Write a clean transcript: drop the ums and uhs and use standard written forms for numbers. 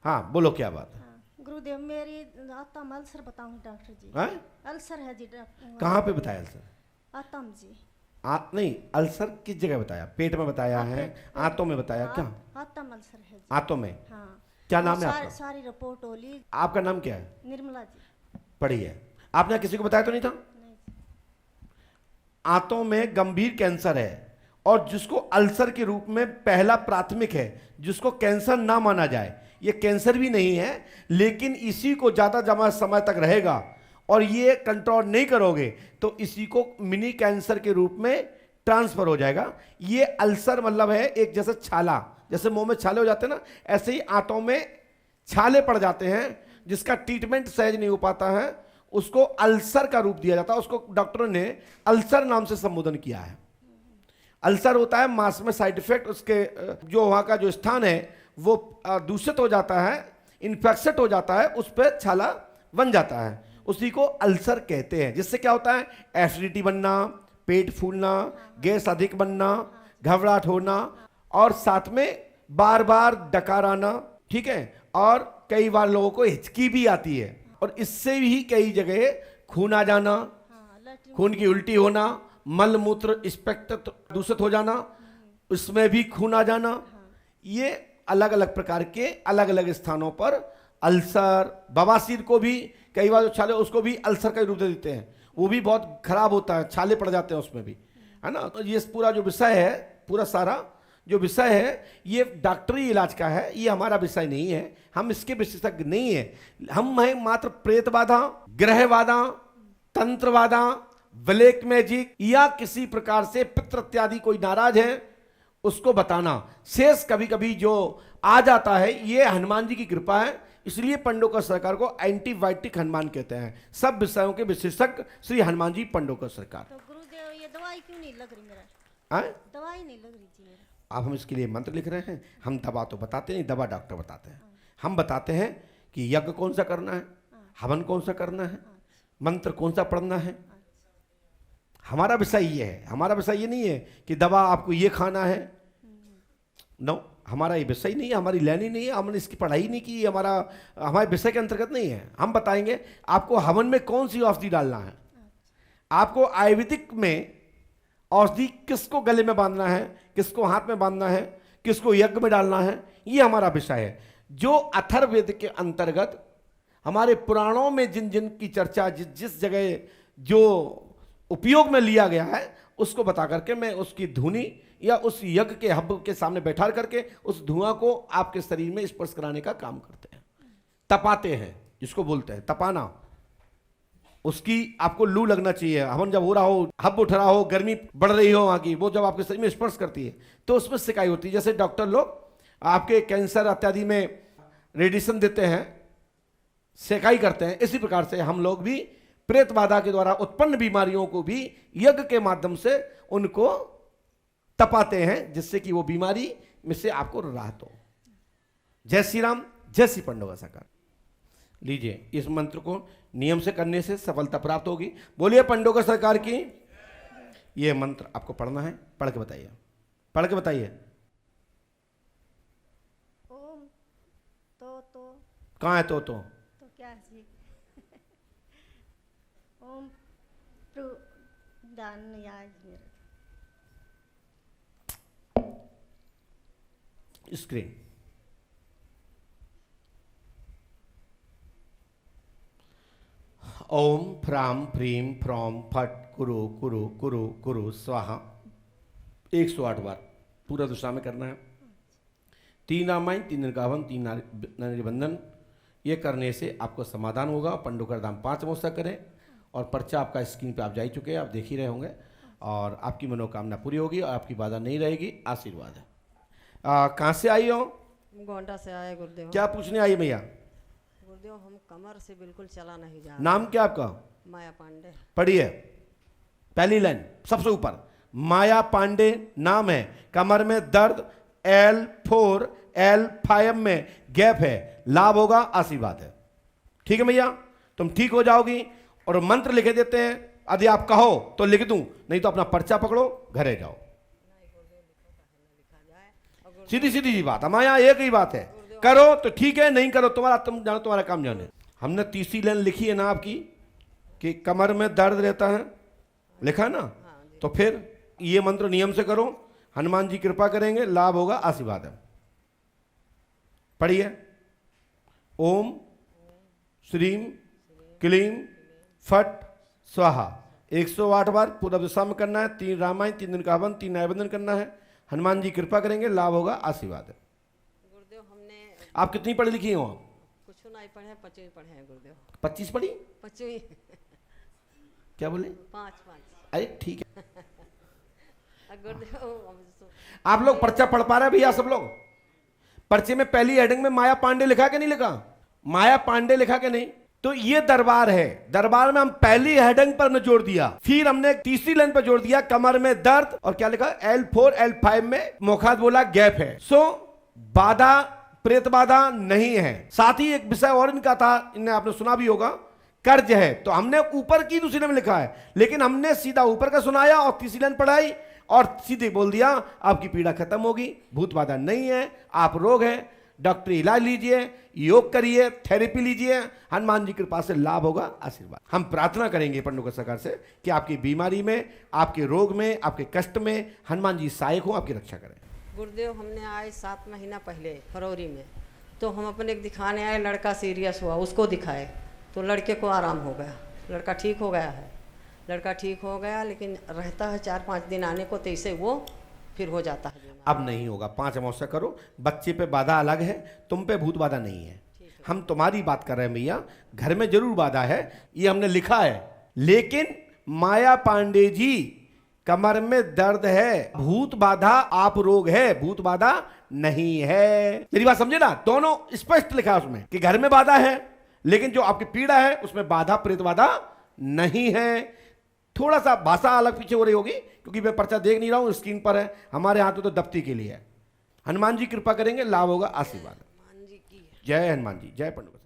हाँ बोलो क्या बात है। हाँ, गुरुदेव मेरी आत्म अल्सर बताऊंगी डॉक्टर जी। हाँ? अल्सर है जी डॉक्टर। कहाँ पे बताया अल्सर? आत्म जी। नहीं, अल्सर किस जगह बताया? पेट में बताया है, आंतों में बताया, क्या? आत्म अल्सर है जी। आंतों में? हाँ। क्या वो नाम है आपका? सारी रिपोर्ट होली। आपका नाम क्या है? निर्मला जी। पढ़िए। आपने किसी को बताया तो नहीं था? नहीं जी। आंतों में गंभीर कैंसर है और जिसको अल्सर के रूप में पहला प्राथमिक है, जिसको कैंसर ना माना जाए, ये कैंसर भी नहीं है, लेकिन इसी को ज्यादा जमा समय तक रहेगा और ये कंट्रोल नहीं करोगे तो इसी को मिनी कैंसर के रूप में ट्रांसफर हो जाएगा। ये अल्सर मतलब है एक जैसे छाला, जैसे मुंह में छाले हो जाते हैं ना, ऐसे ही आंतों में छाले पड़ जाते हैं, जिसका ट्रीटमेंट सहज नहीं हो पाता है, उसको अल्सर का रूप दिया जाता है। उसको डॉक्टरों ने अल्सर नाम से संबोधन किया है। अल्सर होता है मांस में साइड इफेक्ट, उसके जो वहां का जो स्थान है वो दूषित हो जाता है, इन्फेक्शन हो जाता है, उस पर छाला बन जाता है, उसी को अल्सर कहते हैं। जिससे क्या होता है? एसिडिटी बनना, पेट फूलना, गैस अधिक बनना, घबराहट होना और साथ में बार बार डकार आना, ठीक है, और कई बार लोगों को हिचकी भी आती है और इससे भी कई जगह खून आ जाना, हाँ, लैट्रिन। खून की उल्टी होना, मल मूत्र स्पेक्ट दूषित हो जाना, उसमें भी खून आ जाना, ये अलग अलग प्रकार के अलग अलग स्थानों पर अल्सर। बवासीर को भी कई बार जो छाले उसको भी अल्सर का रूप दे देते हैं, वो भी बहुत खराब होता है, छाले पड़ जाते हैं उसमें भी, है ना। तो ये पूरा जो विषय है, पूरा सारा जो विषय है ये डॉक्टरी इलाज का है, ये हमारा विषय नहीं है, हम इसके विशेषज्ञ नहीं है। हम हैं मात्र प्रेत बाधा, ग्रह बाधा, तंत्र बाधा, ब्लैक मैजिक या किसी प्रकार से पितृ इत्यादि कोई नाराज है उसको बताना। शेष कभी कभी जो आ जाता है ये हनुमान जी की कृपा है, इसलिए पंडोकर सरकार को एंटीबायोटिक हनुमान कहते हैं। सब विषयों के विशेषज्ञ श्री हनुमान जी पंडोकर सरकार। तो गुरुदेव ये दवाई क्यों नहीं लग रही मेरा? आए? दवाई नहीं लग रही जी मेरा। अब हम इसके लिए मंत्र लिख रहे हैं, हम दवा तो बताते नहीं, दवा डॉक्टर बताते हैं। हम बताते हैं कि यज्ञ कौन सा करना है, हवन कौन सा करना है, मंत्र कौन सा पढ़ना है। हमारा विषय ये है, हमारा विषय ये नहीं है कि दवा आपको ये खाना है, नो, हमारा ये विषय नहीं है, हमारी लाइन ही नहीं है, हमने इसकी पढ़ाई नहीं की, हमारे विषय के अंतर्गत नहीं है। हम बताएंगे आपको हवन में कौन सी औषधि डालना है, आपको आयुर्वेदिक में औषधि किसको गले में बांधना है, किसको हाथ में बांधना है, किसको यज्ञ में डालना है, ये हमारा विषय है। जो अथर्ववेद के अंतर्गत हमारे पुराणों में जिन जिन की चर्चा जिस जिस जगह जो उपयोग में लिया गया है उसको बता करके मैं उसकी धुनी या उस यज्ञ के हब के सामने बैठा करके उस धुआं को आपके शरीर में स्पर्श कराने का काम करते हैं। तपाते हैं, जिसको बोलते हैं तपाना। उसकी आपको लू लगना चाहिए, हवन जब हो रहा हो, हब उठ रहा हो, गर्मी बढ़ रही हो वहां की, वो जब आपके शरीर में स्पर्श करती है तो उसमें सिकाई होती है। जैसे डॉक्टर लोग आपके कैंसर इत्यादि में रेडिएशन देते हैं, सेकाई करते हैं, इसी प्रकार से हम लोग भी प्रेत बाधा के द्वारा उत्पन्न बीमारियों को भी यज्ञ के माध्यम से उनको तपाते हैं, जिससे कि वो बीमारी में से आपको राहत हो। जय श्री राम, जय श्री पंडोकर सरकार। लीजिए, इस मंत्र को नियम से करने से सफलता प्राप्त होगी। बोलिए पंडोकर सरकार की। यह मंत्र आपको पढ़ना है, पढ़ के बताइए, पढ़ के बताइए। ओम तो कहाँ है तो क्या जी? ओम दान याद मेरा। स्क्रीन। ओम फ्राम फ्रीम फ्रॉम फट कुरु कुरु कुरु कुरु स्वाहा 108 बार पूरा दिशा में करना है। 3 रामायण, 3 दिन का हवन, 3 नारी बंधन। ये करने से आपको समाधान होगा। पंडोकर धाम 5 अमावस्या करें और पर्चा आपका स्क्रीन पे आप जा ही चुके हैं, आप देख ही रहे होंगे, और आपकी मनोकामना पूरी होगी और आपकी बाधा नहीं रहेगी। आशीर्वाद है। कहाँ से आई हो? गोंडा से आए गुरुदेव। क्या पूछने आई भैया? गुरुदेव हम कमर से बिल्कुल चला नहीं जा रहा। नाम क्या आपका? माया पांडे। पढ़िए पहली लाइन सबसे ऊपर, माया पांडे नाम है, कमर में दर्द, L4 L5 में गैप है, लाभ होगा, आशीर्वाद है। ठीक है भैया, तुम ठीक हो जाओगी। और मंत्र लिखे देते हैं, यदि आप कहो तो लिख दूं, नहीं तो अपना पर्चा पकड़ो, घरे जाओ। सीधी सीधी जी बात, हमारे यहाँ एक ही बात है। करो तो ठीक है, नहीं करो तुम्हारा, तुम जानो तुम्हारा काम जाने। हमने तीसरी लाइन लिखी है ना आपकी कि कमर में दर्द रहता है, लिखा है ना? तो फिर ये मंत्र नियम से करो, हनुमान जी कृपा करेंगे, लाभ होगा, आशीर्वाद है। पढ़िए, ओम श्रीम क्लीम फट स्वाहा 108 बार पूरा दिशा में करना है। 3 रामायण, 3 दिन का हवन, 3 न्यायबंधन करना है। हनुमान जी कृपा करेंगे, लाभ होगा, आशीर्वाद है। गुरुदेव हमने आप कितनी पढ़ी लिखी हो? कुछ नहीं पढ़े, 25 पढ़े हैं गुरुदेव। 25 पढ़ी? 25 क्या बोले? 5। अरे ठीक है। गुरुदेव आप लोग पर्चा पढ़ पा रहे हैं भैया? सब लोग पर्चे में पहली हेडिंग में माया पांडे लिखा कि नहीं लिखा? माया पांडे लिखा कि नहीं? तो ये दरबार है, दरबार में हम पहली हेडिंग पर हमने जोड़ दिया, फिर हमने तीसरी लाइन पर जोड़ दिया कमर में दर्द, और क्या लिखा? L4 L5 में मोखात बोला गैप है। सो बाधा, प्रेत बाधा नहीं है। साथ ही एक विषय और इनका था, इन्हें आपने सुना भी होगा, कर्ज है। तो हमने ऊपर की दूसरी लाइन में लिखा है, लेकिन हमने सीधा ऊपर का सुनाया और तीसरी लाइन पढ़ाई और सीधे बोल दिया आपकी पीड़ा खत्म होगी, भूत बाधा नहीं है, आप रोग है, डॉक्टरी इलाज लीजिए, योग करिए, थेरेपी लीजिए, हनुमान जी की कृपा से लाभ होगा, आशीर्वाद। हम प्रार्थना करेंगे पंडुका सरकार से कि आपकी बीमारी में, आपके रोग में, आपके कष्ट में हनुमान जी सहायक हो, आपकी रक्षा करें। गुरुदेव हमने आए 7 महीना पहले फरवरी में, तो हम अपने दिखाने आए, लड़का सीरियस हुआ, उसको दिखाए तो लड़के को आराम हो गया, लड़का ठीक हो गया है। लड़का ठीक हो गया, लेकिन रहता है 4-5 दिन आने को, तो इसे वो फिर हो जाता है। अब नहीं होगा, 5 अमावस्या करो। बच्चे पे बाधा अलग है, तुम पे भूत बाधा नहीं है। हम तुम्हारी बात कर रहे हैं भैया, घर में जरूर बाधा है, ये हमने लिखा है, लेकिन माया पांडे जी कमर में दर्द है, भूत बाधा आप रोग है, भूत बाधा नहीं है। मेरी बात समझे ना? दोनों स्पष्ट लिखा है उसमें कि घर में बाधा है, लेकिन जो आपकी पीड़ा है उसमें बाधा, प्रेत बाधा नहीं है। थोड़ा सा भाषा अलग पीछे हो रही होगी क्योंकि मैं पर्चा देख नहीं रहा हूं, स्क्रीन पर है, हमारे हाथ में तो दफ्ती के लिए है। हनुमान जी कृपा करेंगे, लाभ होगा, आशीर्वाद। जय हनुमान जी, जय पंडित।